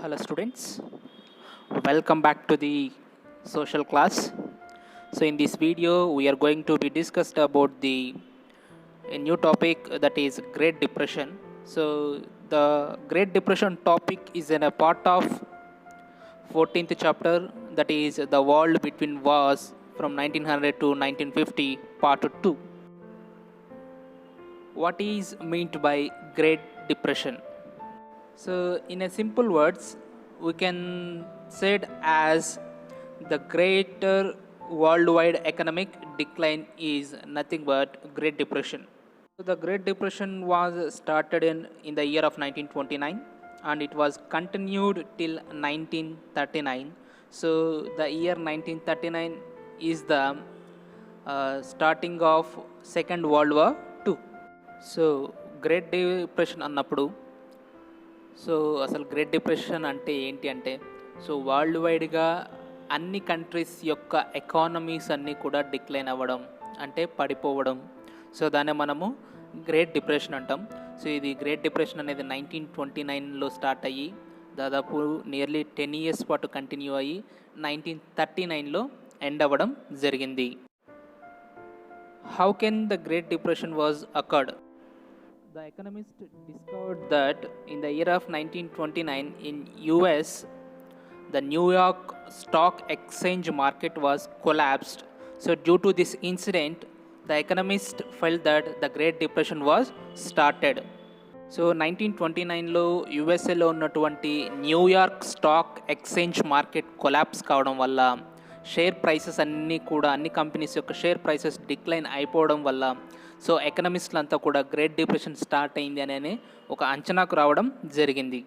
Hello students, welcome back to the social class. So in this video we are going to be discussed about a new topic that is Great Depression. So the Great Depression topic is in a part of 14th chapter, that is the world between wars from 1900 to 1950 part 2. What is meant by Great Depression? So, in a simple words, we can say it as the greater worldwide economic decline is nothing but Great Depression. So the Great Depression was started in the year of 1929 and it was continued till 1939. So the year 1939 is the starting of Second World War II. So Great Depression అన్నప్పుడు అసలు great depression అంటే ఏంటి అంటే world వైడ్గా అన్ని countries యొక్క economies అన్నీ కూడా డిక్లైన్ అవ్వడం అంటే పడిపోవడం. దాన్ని మనము గ్రేట్ డిప్రెషన్ అంటాం. ఇది గ్రేట్ డిప్రెషన్ అనేది 1929లో స్టార్ట్ అయ్యి దాదాపు నియర్లీ 10 years పాటు కంటిన్యూ అయ్యి 1939లో ఎండ్ అవ్వడం జరిగింది. How can the great depression was occurred? The economist discovered that in the year of 1929 in US, the New York Stock Exchange market was collapsed. So due to this incident, the economist felt that the Great Depression was started. 1929లో యుఎస్ఏలో ఉన్నటువంటి New York stock exchange market collapse కావడం వల్ల share prices అన్ని companies యొక్క share prices decline అయిపోవడం వల్ల ఎకనమిస్టులు అంతా కూడా great depression start అయింది అనే ఒక అంచనాకు రావడం జరిగింది.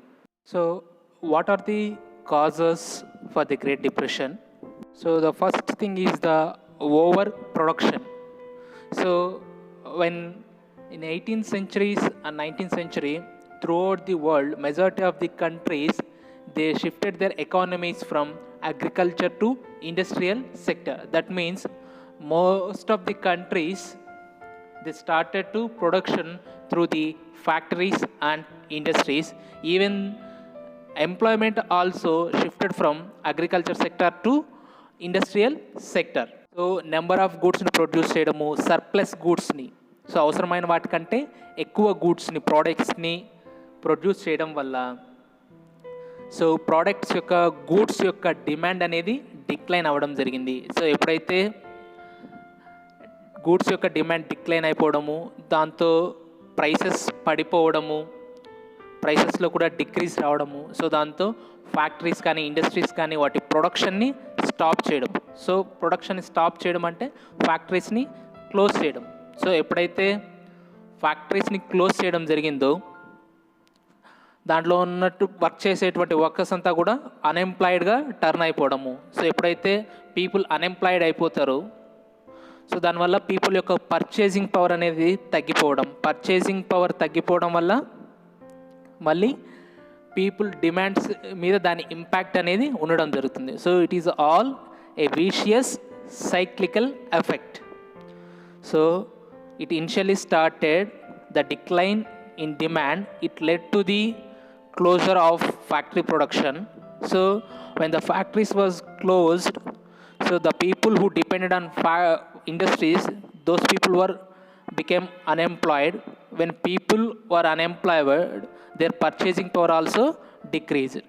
What are the causes for the Great Depression? The first thing is the overproduction. when in 18th centuries and 19th century, throughout the world, majority of the countries, they shifted their economies from agriculture to industrial sector. That means most of the countries, they started to production through the factories and industries. Even employment also shifted from agriculture sector to industrial sector. Number of goods ni produce చేయడము, surplus గూడ్స్ని అవసరమైన వాటికంటే ఎక్కువ గూడ్స్ని ప్రోడక్ట్స్ని produce చేయడం వల్ల products యొక్క goods యొక్క demand అనేది decline అవ్వడం జరిగింది. ఎప్పుడైతే గూడ్స్ యొక్క డిమాండ్ డిక్లైన్ అయిపోవడము, దాంతో ప్రైసెస్ పడిపోవడము, ప్రైసెస్లో కూడా డిక్రీజ్ రావడము, దాంతో ఫ్యాక్టరీస్ కానీ ఇండస్ట్రీస్ కానీ వాటి ప్రొడక్షన్ని స్టాప్ చేయడం. ప్రొడక్షన్ని స్టాప్ చేయడం అంటే ఫ్యాక్టరీస్ని క్లోజ్ చేయడం. ఎప్పుడైతే ఫ్యాక్టరీస్ని క్లోజ్ చేయడం జరిగిందో దాంట్లో ఉన్నట్టు వర్క్ చేసేటువంటి వర్కర్స్ అంతా కూడా అన్ఎంప్లాయిడ్గా టర్న్ అయిపోవడము. ఎప్పుడైతే పీపుల్ అన్ఎంప్లాయిడ్ అయిపోతారో దానివల్ల పీపుల్ యొక్క పర్చేసింగ్ పవర్ అనేది తగ్గిపోవడం. పర్చేసింగ్ పవర్ తగ్గిపోవడం వల్ల మళ్ళీ పీపుల్ డిమాండ్స్ మీద దాని ఇంపాక్ట్ అనేది ఉండడం జరుగుతుంది. It is all A vicious cyclical effect. it initially started the decline in demand. It led to the closure of factory production. When the factories was closed, the people who depended on industries, those people became unemployed. When people were unemployed, their purchasing power also decreased.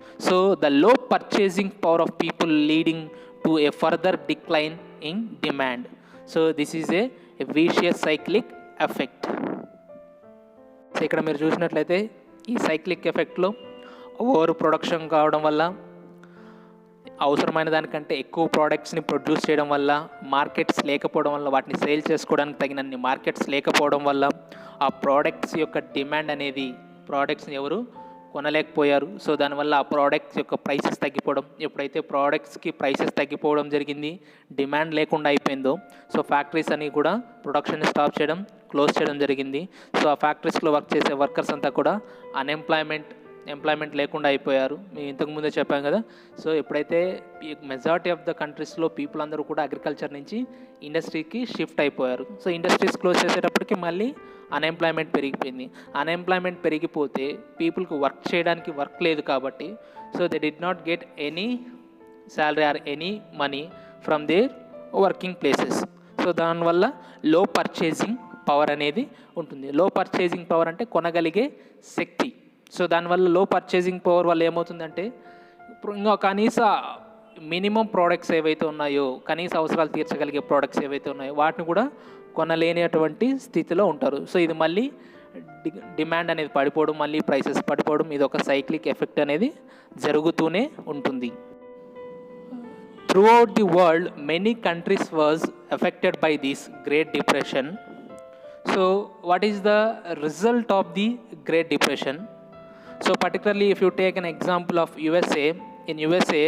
The low purchasing power of people leading to a further decline in demand. This is a vicious cyclic effect. ఇక్కడ మీరు చూసినట్లయితే ఈ cyclic ఎఫెక్ట్లో over production కావడం వల్ల, అవసరమైన దానికంటే ఎక్కువ ప్రోడక్ట్స్ని produce చేయడం వల్ల, మార్కెట్స్ లేకపోవడం వల్ల, వాటిని సేల్ చేసుకోవడానికి తగినన్ని మార్కెట్స్ లేకపోవడం వల్ల ఆ ప్రోడక్ట్స్ యొక్క డిమాండ్ అనేది, ప్రోడక్ట్స్ని ఎవరు కొనలేకపోయారు. దానివల్ల ఆ ప్రోడక్ట్స్ యొక్క ప్రైసెస్ తగ్గిపోవడం. ఎప్పుడైతే ప్రోడక్ట్స్కి ప్రైసెస్ తగ్గిపోవడం జరిగింది, డిమాండ్ లేకుండా అయిపోయిందో ఫ్యాక్టరీస్ అని కూడా ప్రొడక్షన్ స్టాప్ చేయడం, క్లోజ్ చేయడం జరిగింది. ఆ ఫ్యాక్టరీస్లో వర్క్ చేసే వర్కర్స్ అంతా కూడా ఎంప్లాయ్మెంట్ లేకుండా అయిపోయారు. మేము ఇంతకుముందే చెప్పాం కదా. ఎప్పుడైతే మెజారిటీ ఆఫ్ ద కంట్రీస్లో పీపుల్ అందరూ కూడా అగ్రికల్చర్ నుంచి ఇండస్ట్రీకి షిఫ్ట్ అయిపోయారు. ఇండస్ట్రీస్ క్లోజ్ చేసేటప్పటికి మళ్ళీ అన్ఎంప్లాయ్మెంట్ పెరిగిపోయింది. అన్ఎంప్లాయ్మెంట్ పెరిగిపోతే పీపుల్కి వర్క్ చేయడానికి వర్క్ లేదు కాబట్టి So they did not get any salary or any money from their working places. So దానివల్ల లో పర్చేసింగ్ పవర్ అనేది ఉంటుంది. లో పర్చేసింగ్ పవర్ అంటే కొనగలిగే శక్తి. సో దానివల్ల లో పర్చేసింగ్ పవర్ వల్ల ఏమవుతుందంటే ఇంకా కనీస మినిమం ప్రోడక్ట్స్ ఏవైతే ఉన్నాయో, కనీస అవసరాలు తీర్చగలిగే ప్రోడక్ట్స్ ఏవైతే ఉన్నాయో వాటిని కూడా కొనలేనటువంటి స్థితిలో ఉంటారు. సో ఇది మళ్ళీ డిమాండ్ అనేది పడిపోవడం, మళ్ళీ ప్రైసెస్ పడిపోవడం, ఇది ఒక సైక్లిక్ ఎఫెక్ట్ అనేది జరుగుతూనే ఉంటుంది. Throughout the world, many countries was affected by this Great Depression. So, what is the result of the Great Depression? So, particularly if you take an example of USA, in USA,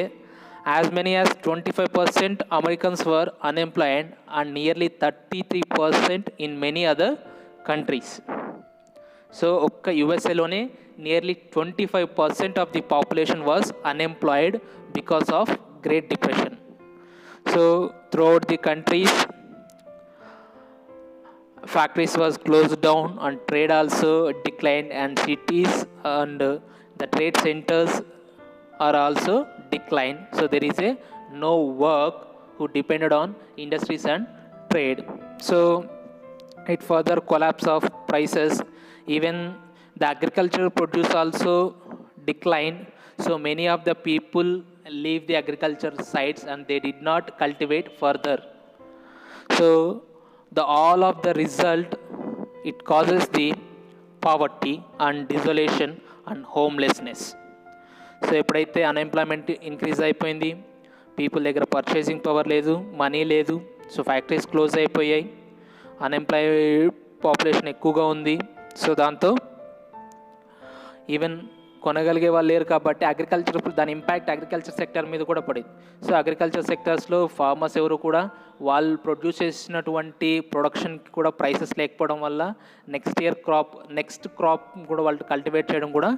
as many as 25% Americans were unemployed and nearly 33% in many other countries. So, USA lone nearly 25% of the population was unemployed because of Great Depression. So throughout the countries, factories was closed down and trade also declined, and cities and the trade centers are also declined. So there is a no work who depended on industries and trade. So it further collapse of prices. Even the agricultural produce also declined. So many of the people leave the agriculture sites and they did not cultivate further. So the all of the result, it causes the poverty and desolation and homelessness. So ఎప్పుడైతే unemployment increase అయిపోయింది, people దగ్గర purchasing power లేదు, money లేదు, so factories close అయిపోయాయి, అన్ఎంప్లాయ్డ్ population ఎక్కువగా ఉంది. So దాంతో even కొనగలిగే వాళ్ళు లేరు కాబట్టి అగ్రికల్చర్, దాని ఇంపాక్ట్ అగ్రికల్చర్ సెక్టర్ మీద కూడా పడింది. సో అగ్రికల్చర్ సెక్టర్స్లో ఫార్మర్స్ ఎవరు కూడా వాళ్ళు ప్రొడ్యూస్ చేసినటువంటి ప్రొడక్షన్కి కూడా ప్రైసెస్ లేకపోవడం వల్ల నెక్స్ట్ క్రాప్ కూడా వాళ్ళు కల్టివేట్ చేయడం కూడా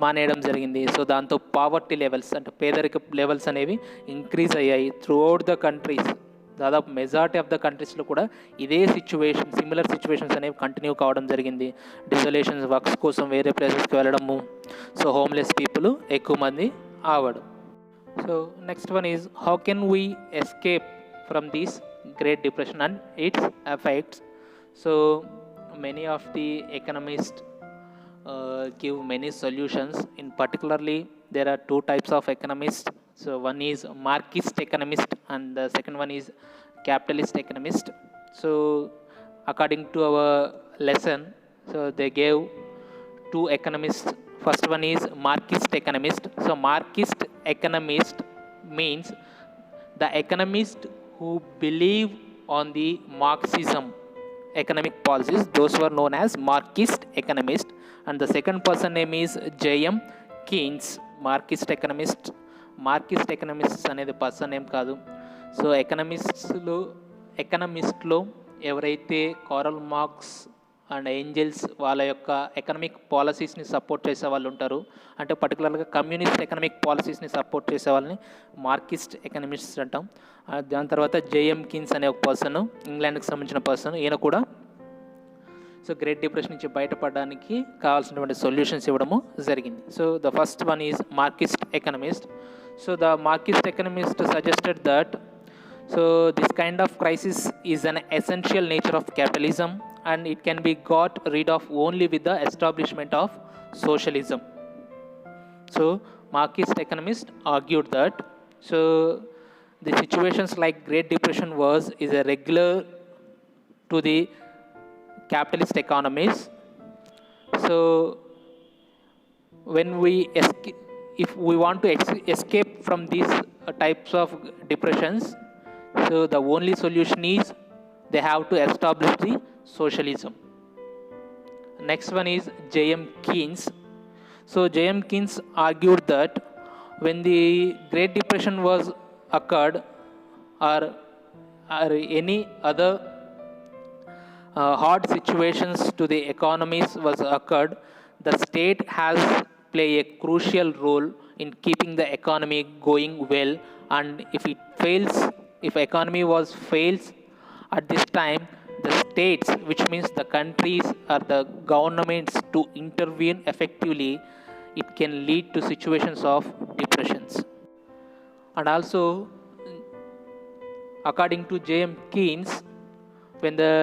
మానేయడం జరిగింది. సో దాంతో పావర్టీ లెవెల్స్ అంటే పేదరిక లెవెల్స్ అనేవి ఇంక్రీజ్ అయ్యాయి త్రూఅవుట్ ద కంట్రీస్. దాదాపు మెజారిటీ ఆఫ్ ద కంట్రీస్లో కూడా ఇదే సిచ్యువేషన్, సిమిలర్ సిచ్యువేషన్స్ అనేవి కంటిన్యూ కావడం జరిగింది. డిజోలేషన్స్, వర్క్స్ కోసం వేరే ప్లేసెస్కి వెళ్ళడము, సో హోమ్లెస్ పీపుల్ ఎక్కువ మంది అవ్వడం. So next one is how can we escape from this great depression and its effects. So many of the economist give many solutions. In particularly, there are two types of economists. So one is Marxist economist and the second one is capitalist economist. So according to our lesson, so they gave two economists. First one is Marxist economist. So Marxist economist means the economist who believe on the Marxism economic policies, those were known as Marxist economist. And the second person name is J.M. Keynes. Marxist economists అనేది person name కాదు. So ఎకనమిస్ట్లో ఎవరైతే Karl marks and Angeles వాళ్ళ యొక్క economic పాలసీస్ని support చేసే వాళ్ళు ఉంటారు, అంటే పర్టికులర్గా కమ్యూనిస్ట్ ఎకనమిక్ పాలసీస్ని సపోర్ట్ చేసే వాళ్ళని మార్కిస్ట్ ఎకనమిస్ట్స్ అంటాం. దాని తర్వాత జేఎం కీన్స్ అనే ఒక పర్సన్, ఇంగ్లాండ్కి సంబంధించిన పర్సన్, ఈయన కూడా సో గ్రేట్ డిప్రెషన్ నుంచి బయటపడడానికి కావాల్సినటువంటి సొల్యూషన్స్ ఇవ్వడము జరిగింది. So the first one is Marxist economist. So the Marxist economist suggested that so this kind of crisis is an essential nature of capitalism and it can be got rid of only with the establishment of socialism. So Marxist economists argued that so the situations like Great Depression is a regular to the capitalist economies. So when if we want to escape from these types of depressions, so the only solution is they have to establish the socialism. Next one is J.M. Keynes. So J.M. Keynes argued that when the Great Depression was occurred or any other hard situations to the economies was occurred, the state has play a crucial role in keeping the economy going well, and if it fails, if economy fails at this time, the states, which means the countries or the governments, to intervene effectively it can lead to situations of depressions. And also, according to J.M. Keynes, when the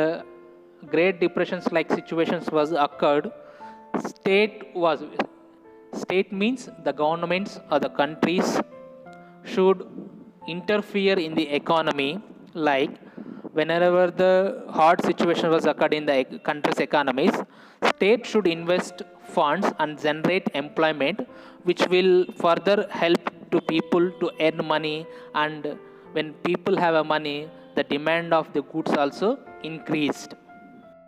Great Depressions like situations was occurred, state means the governments or the countries should interfere in the economy, like whenever the hard situation was occurred in the country's economies, state should invest funds and generate employment, which will further help to people to earn money. And when people have a money, the demand of the goods also increased.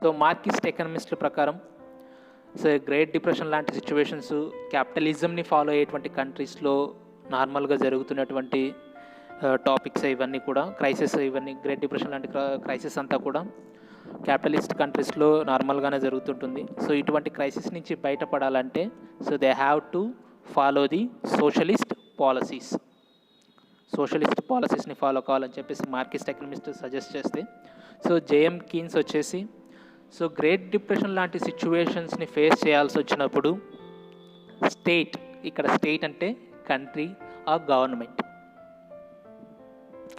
So Marxist ఎకనమిస్టుల ప్రకారం so great depression లాంటి situations క్యాపిటలిజంని follow అయ్యేటువంటి కంట్రీస్లో నార్మల్గా జరుగుతున్నటువంటి topics ఇవన్నీ కూడా, క్రైసిస్ ఇవన్నీ, గ్రేట్ డిప్రెషన్ లాంటి క్రైసిస్ అంతా కూడా క్యాపిటలిస్ట్ కంట్రీస్లో నార్మల్గానే జరుగుతుంటుంది. సో ఇటువంటి క్రైసిస్ నుంచి బయటపడాలంటే so they have to follow the socialist పాలసీస్ని ఫాలో కావాలని చెప్పేసి మార్కిస్ట్ ఎకనమిస్ట్ సజెస్ట్ చేస్తే, సో జేఎం కీన్స్ వచ్చేసి సో గ్రేట్ డిప్రెషన్ లాంటి సిచ్యువేషన్స్ని ఫేస్ చేయాల్సి వచ్చినప్పుడు స్టేట్, ఇక్కడ స్టేట్ అంటే కంట్రీ ఆర్ గవర్నమెంట్,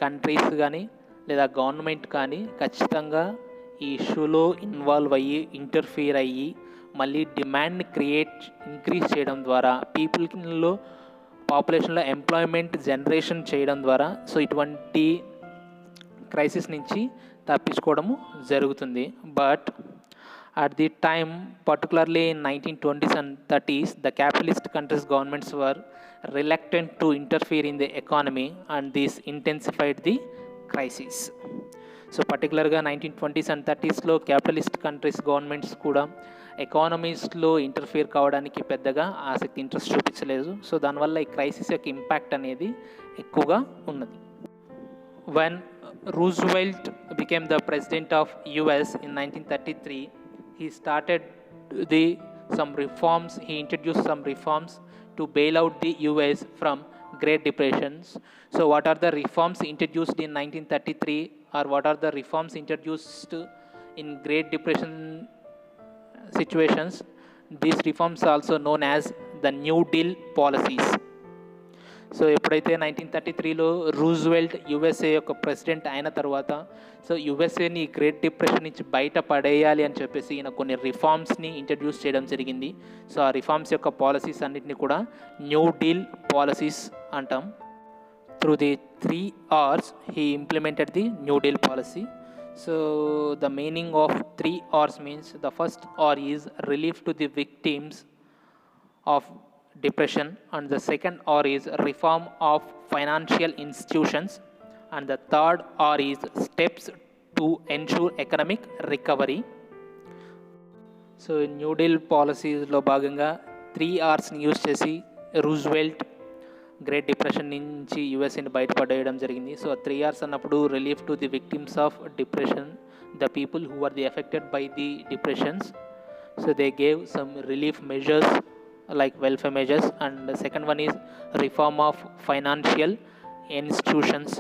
కంట్రీస్ కానీ లేదా గవర్నమెంట్ కానీ ఖచ్చితంగా ఈ ఇష్యూలో ఇన్వాల్వ్ అయ్యి ఇంటర్ఫియర్ అయ్యి మళ్ళీ డిమాండ్ని ఇంక్రీజ్ చేయడం ద్వారా, పీపుల్లో పాపులేషన్లో ఎంప్లాయ్మెంట్ జనరేషన్ చేయడం ద్వారా సో ఇటువంటి క్రైసిస్ నుంచి తప్పించుకోవడము జరుగుతుంది. But at the time, particularly in 1920s and 30s, the capitalist countries' governments were reluctant to interfere in the economy, and this intensified the crisis. So పర్టికులర్గా 1920s and 30sలో capitalist countries governments కూడా ఎకానమీస్లో interfere కావడానికి పెద్దగా interest చూపించలేదు. So దానివల్ల ఈ crisis యొక్క ఇంపాక్ట్ అనేది ఎక్కువగా ఉన్నది. When Roosevelt became the president of US in 1933, he introduced some reforms to bail out the US from Great Depressions. So what are the reforms introduced in 1933, or what are the reforms introduced in Great Depression situations? These reforms are also known as the New Deal policies. So ఎప్పుడైతే 1933లో Roosevelt USA యొక్క president అయిన తర్వాత so యుఎస్ఏని great depression నుంచి బయట పడేయాలి అని చెప్పేసి ఈయన కొన్ని రిఫార్మ్స్ని ఇంట్రడ్యూస్ చేయడం జరిగింది. సో ఆ రిఫార్మ్స్ యొక్క పాలసీస్ అన్నింటినీ కూడా న్యూ డీల్ పాలసీస్ అంటాం. Through the 3 Rs he implemented the New Deal policy. So the meaning of 3 Rs means the first R is relief to the victims of depression, and the second R is reform of financial institutions, and the third R is steps to ensure economic recovery. So new deal పాలసీస్లో భాగంగా 3 Rsని use చేసి Roosevelt great depression నుంచి యుఎస్ఏని బయటపడేయడం జరిగింది. So 3 Rs అన్నప్పుడు relief to the victims of depression, the people who are the affected by the depressions. So they gave some relief measures like welfare measures, and the second one is reform of financial institutions.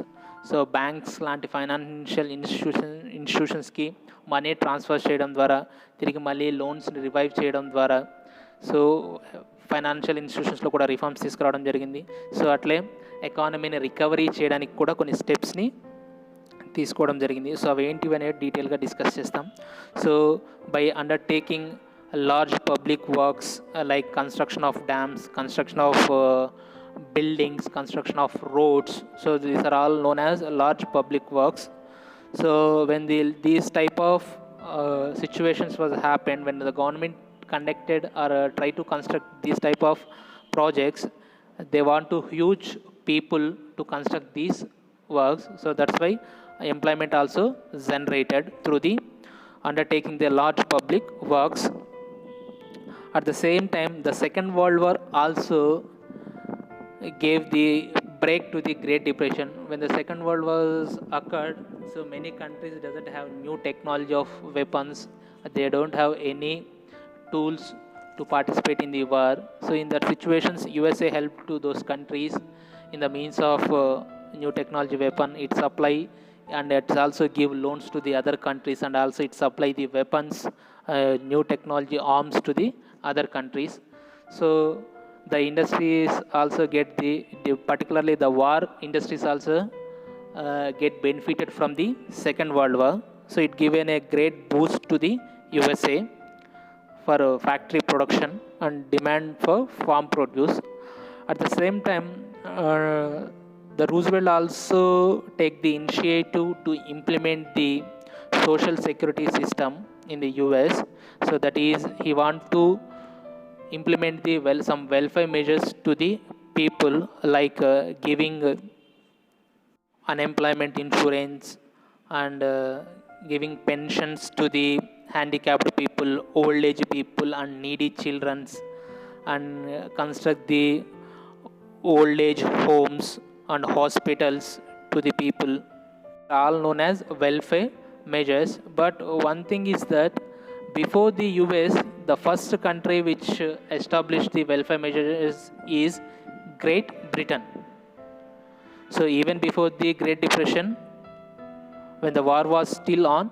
So banks లాంటి financial ఇన్స్టిట్యూషన్స్కి money transfer చేయడం ద్వారా తిరిగి మళ్ళీ లోన్స్ని revive చేయడం ద్వారా so financial ఇన్స్టిట్యూషన్స్లో కూడా reforms తీసుకురావడం జరిగింది. సో అట్లే ఎకానమీని రికవరీ చేయడానికి కూడా కొన్ని స్టెప్స్ని తీసుకోవడం జరిగింది. సో అవి ఏంటివి అనేది డీటెయిల్గా డిస్కస్ చేస్తాం. So by undertaking large public works like construction of dams, construction of buildings, construction of roads. So these are all known as large public works. So when these type of situations was happened, when the government conducted or try to construct these type of projects, they want to huge people to construct these works. So that's why employment also generated through the undertaking the large public works. At the same time, the Second World War also gave the break to the Great Depression. When the Second World War occurred, so many countries doesn't have new technology of weapons. They don't have any tools to participate in the war. So in that situations, USA helped to those countries in the means of new technology weapon. It supply, and it also give loans to the other countries, and also it supply the weapons, new technology arms to the other countries. So The industries also get particularly the war industries also get benefited from the Second World War. So it given a great boost to the USA for factory production and demand for farm produce. At the same time, the Roosevelt also take the initiative to implement the social security system in the US. So that is, he want to implement the some welfare measures to the people, like giving unemployment insurance and giving pensions to the handicapped people, old age people, and needy children, and construct the old age homes and hospitals to the people, all known as welfare measures. But one thing is that before the US, the first country which established the welfare measures is Great Britain. So even before the Great Depression, when the war was still on,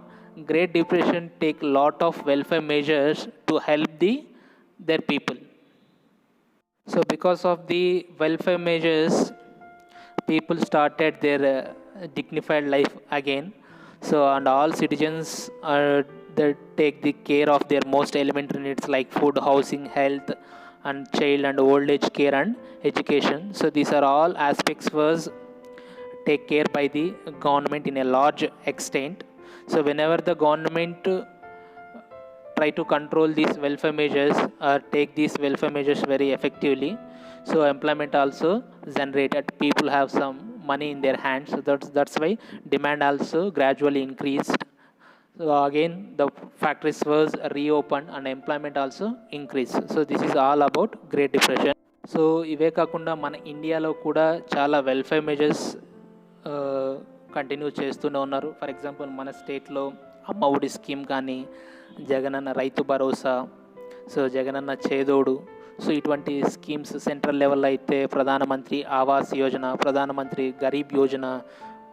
Great Depression take lot of welfare measures to help their people. So because of the welfare measures, people started their dignified life again. So and all citizens are that take the care of their most elementary needs like food, housing, health, and child and old age care and education. So these are all aspects was take care by the government in a large extent. So whenever the government try to control these welfare measures or take these welfare measures very effectively, so employment also generated, people have some money in their hands, so that's why demand also gradually increased. So again the factories was reopened and employment also increased. So this is all about Great Depression. So ఇవే కాకుండా మన ఇండియాలో కూడా చాలా welfare measures continue చేస్తూనే ఉన్నారు. For example మన స్టేట్లో అమ్మ ఒడి స్కీమ్ కానీ, జగనన్న రైతు భరోసా, సో జగనన్న చేదోడు, సో ఇటువంటి స్కీమ్స్ సెంట్రల్ లెవెల్లో అయితే ప్రధానమంత్రి Awas Yojana, Pradhan Mantri Garib Yojana,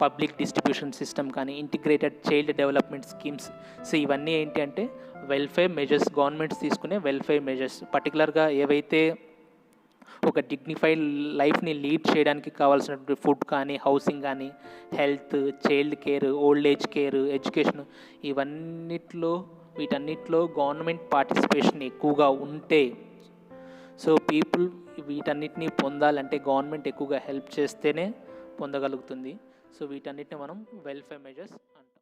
public distribution system కానీ, integrated child development schemes. So ఇవన్నీ ఏంటి అంటే వెల్ఫేర్ మెజర్స్, గవర్నమెంట్స్ తీసుకునే వెల్ఫేర్ మెజర్స్. పర్టికులర్గా ఏవైతే ఒక డిగ్నిఫైడ్ లైఫ్ని లీడ్ చేయడానికి కావాల్సినటువంటి ఫుడ్ కానీ, హౌసింగ్ కానీ, health, child care, old age care, education, వీటన్నిటిలో గవర్నమెంట్ పార్టిసిపేషన్ ఎక్కువగా ఉంటే, సో పీపుల్ వీటన్నిటిని పొందాలంటే గవర్నమెంట్ ఎక్కువగా హెల్ప్ చేస్తేనే పొందగలుగుతుంది. సో వీటన్నిటిని మనం వెల్ఫేర్ మెజర్స్ అంటాం.